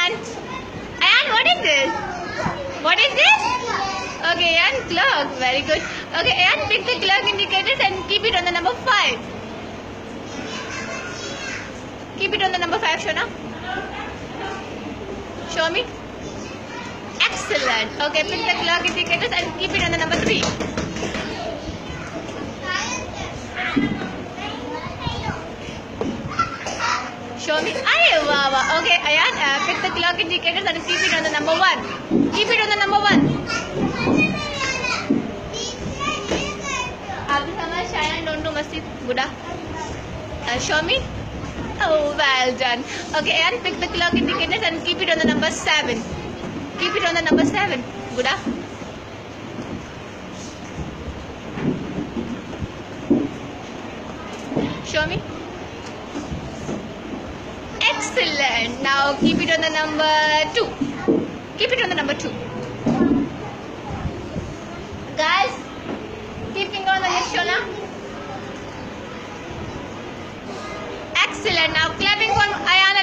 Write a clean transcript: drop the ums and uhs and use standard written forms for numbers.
Ayan. Ayan, what is this? What is this? Okay, Ayan, clock. Very good. Okay, Ayan, pick the clock indicators and keep it on the number 5. Keep it on the number 5, Shona. Show me. Excellent. Okay, pick the clock indicators and keep it on the number 3. Show me. Aye, wow. Okay, Ayan, pick the clock indicators and keep it on the number 1. Keep it on the number 1. Abhi samajh, Ayan, don't do masti. Buddha. Show me. Oh, well done. Okay, Ayan, pick the clock indicators and keep it on the number 7. Keep it on the number 7. Buddha. Show me. Excellent. Now keep it on the number 2. Keep it on the number 2. Guys, keep finger on the list, Shona. Excellent. Now clapping for Ayan